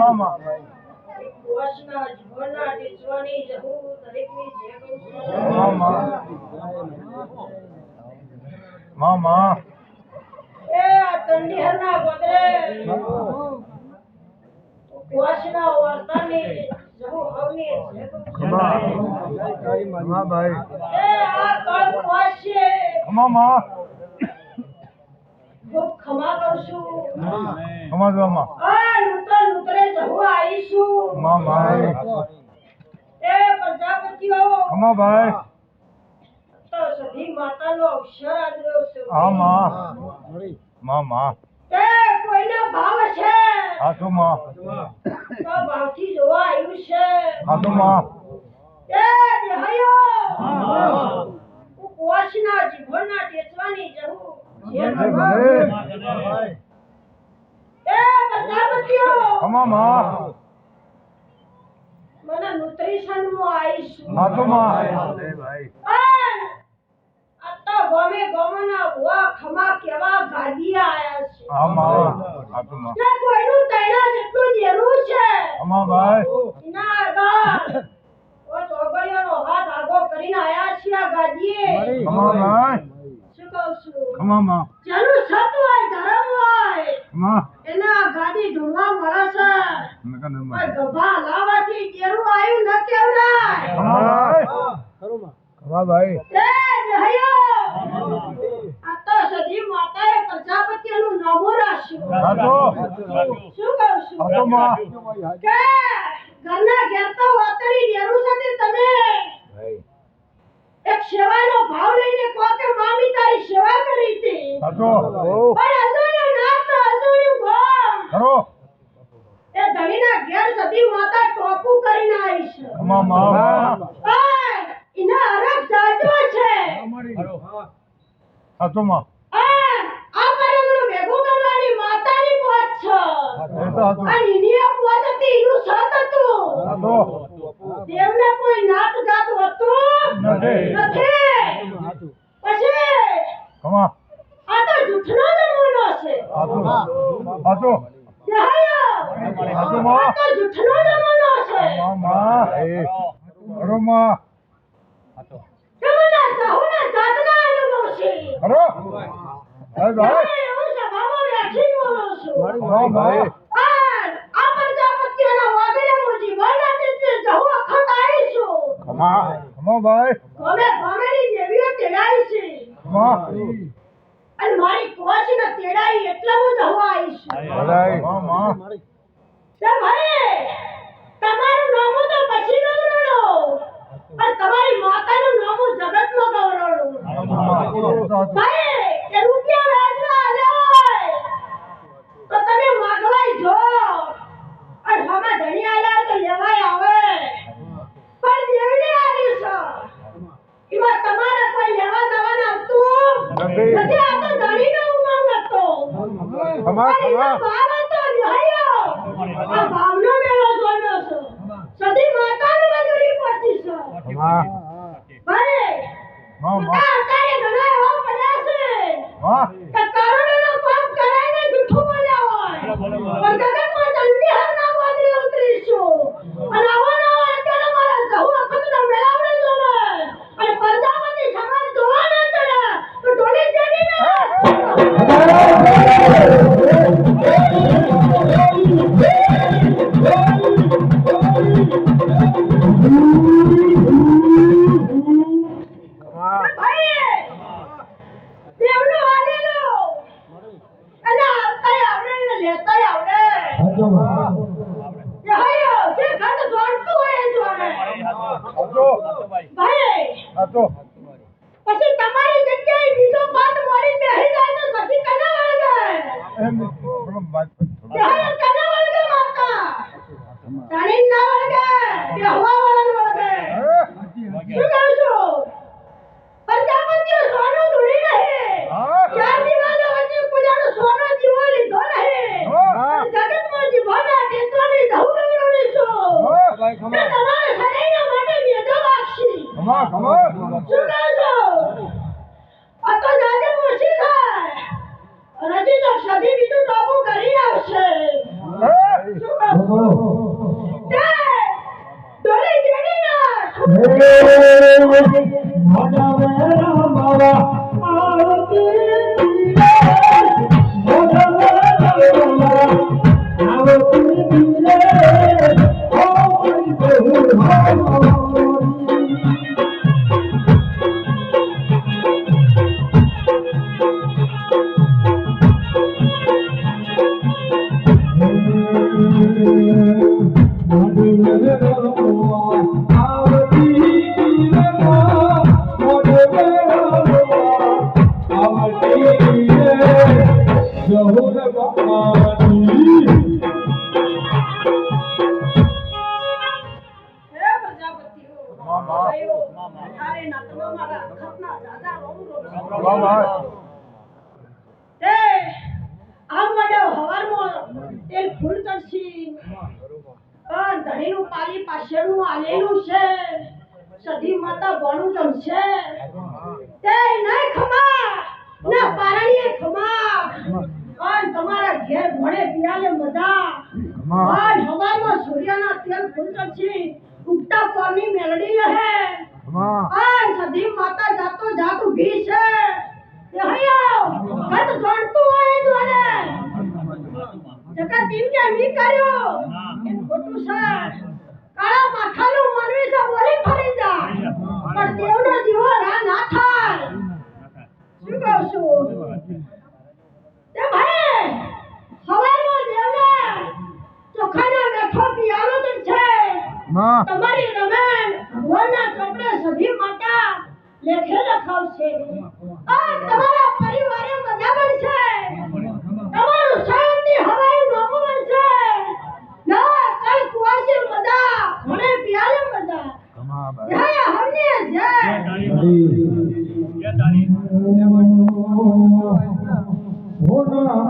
મામા કોશના જીવનના ટીચવાની જહુ દરેકની જે કહું છું મામા મામા એ આ ચંડીહરના ગોદરે કોશના વર્તની જહુ હવની જે કહું છું મામા ભાઈ એ આ કળ કોશ છે મામા ખૂબ ખમા કરશું મામા આ નૂતરે જહુ આવીશું મામા એ પ્રજાપતિઓ મામા ભાઈ તો સધી માતાનો અવસર આદર્યો છે મામા મામા તે કોઈનો ભાવ છે હાથો માં તો ભાવથી જોવા આવ્યું છે હાથો માં એ દેહાયો હું કોશના જીવનના ટેચવાની જહુ જે ભગવાન એ પ્રજાપતિઓ મામા મને ન્યુટ્રિશનમાં આવીશું હાથો માં ભાઈ આ તો ગમે ગમના ભુવા ખમા કેવા ગાદીયા આયા છે મામા હાથો માં તે કોઈનું તૈણા જેટલું દેરું છે મામા ભાઈ ઇના આગળ ઓ ચોગડિયાનો હાથ આગો કરીને આયા છે આ ગાદીએ મામા ભાઈ શું કહું છું મામા જેનું સત હોય ધર્મ હોય માં એના ગાદી ઢૂંઢવા મળે છે નકા ન કોઈ ગભા લાવાથી દેરું આવ્યું ન કેવડાય મામા ભાઈ એ જહયો આ તો સધી માતાએ પ્રજાપતિનું નામો રાખ્યું હાથો શું કહું છું હાથો માં કે ઘરના ઘેર તો વાતડી ડેરું સાથે તમે એક સેવાનો ભાવ લઈને કહો કે મામી તારી સેવા કરી હતી હાથો પણ અજોનો નામ તો અજોયું ગોમ ખરો એ ધણીના ઘેર સધી માતા ટોપુ કરીને આવી છે મામા પણ ઇના અરગ જાજો છે હાથો માં આ પરમનું ભેગું કરવાની માતાની પોત છે એ તો હાથો અને ઇની પોત હતી એનું સત હતું હાથો દેવને કોઈ નાત જાત હતું નથી નથી પછી કમા આ તો જૂઠનો જમાનો છે હાથો હાથો જહાયો હાથો માં આ તો જૂઠનો જમાનો છે મામા એ ખરો માં તમને સહુના જાતના અનુભવ છે ખરો એ ભાઈ હું સભામાં બેઠી બોલું છું મામા ભાઈ પણ આ પ્રજાપતિઓના વાગડે જીવન તે જહુ અખત આવીશું કમા ભાઈ ગમે ગમેની દેવીઓ તેડાઈ છે કમા અને મારી કોશને તેડાઈ એટલે હું જહુ આવીશું ભલાઈ મામા તે ભાઈ તમારું નામ તો પછી ગૌરવનો અને તમારી માતાનું નામ જગતમાં ગૌરવનો ભાઈ કે રૂપિયા રાજમાં આલ્યા હોય તો તમે માગવાય જો અને હમા ધણી આલ્યા તો લેવાય આવે પણ દેવને આવી છે એમાં તમારે કોઈ લેવા જવાના આવતું નથી આ તો ધણીનો ઉમંગ હતો કમા કમા ભાવ હતો દેહાયો આ ભાવનો મેળો જોયો છે સધી માતાની મજૂરી પહોંચી છે કમા ભાઈ મામા અત્યારે ઘણા એવા પડ્યા છે વાહ કે કરોડોનો કામ કરાઈને જૂઠું બોલ્યા હોય પણ જગતમાં ચંડીહરના વાદળે ઉતરીશું અને આવો નવો અત્યારે મારા જહુ અખતનો મેળાવડો જોવે અને પ્રજાપતિ સમાજ જોવા ના ચડે તો ઢોલી ચડીને ભાઈ દેવનો આલેલો અને આવતાય આવડે ને લેતાય આવડે જહાયો જે ઘટ જોડતું હોય એ જોડે હાથો ભાઈ હાથો પછી તમારી જગ્યાએ બીજો પાટ મોડી બેહી જાય તો સધી કને વળગે એમ બોલો વાત જહાયો કને વળગે માતા જાણીન ના વળગે બેહવા વાળાને વળગે શું કહું છું પ્રજાપતિઓ સોનું ધૂળી નહીં ચાર દિવાલો વચ્ચે પૂજાનો સોનો દીવો લીધો નહીં જગતમાં જીવના ટેચવાની જહુ ગૌરવની છું ભાઈ કે તમારે સદાયના માટે વેદો વાગશી કમા કમા શું કહું છું આ તો જાજે ઓછી થાય અને હજી તો સદી બીજું ટોપું કરી આવશે શું કહું છું હે પ્રજાપતિઓ, ભાઈઓ, તારે નાતનો મારા ખતના દાદા રોમ વાહ વાહ તે આમ વડે હવારમાં તેલ ફૂલ ચડશી પણ ધણીનું પાલી પાછળનું આલેલું છે સધી માતા બોનું જમશે તે નહીં ખમા ના પારણીએ ખમા પણ તમારા ઘેર ભણે પિયાલે મજા પણ હવારમાં સૂર્યના તેલ ફૂલ ચડશી ઉગતા પાણી મેલડી રહે આ સધી માતા જાતો જાત ઊભી છે તે હૈયો કદ જોડતું હોય જોડે જગત ટીમ કે મી કર્યો એ ખોટું છે કાળા માથાનું માનવી છે બોલી ફરી જા પણ દેવનો દીવો રા ના થાય શું કહું છું તે ભાઈ હવારમાં દેવને ચોખાના મેઠો પિયાલો જ છે તમારી રમેન ભગવાનના ચોપડે સધી માતા લેખે લખાવશે આ તમારા પરિવારે મજા બનશે તમારું શાંતિ હવાઈ નોમું બનશે ના કઈ કુવાસી મજા મને પિયાલે મજા જય હમને જય હોના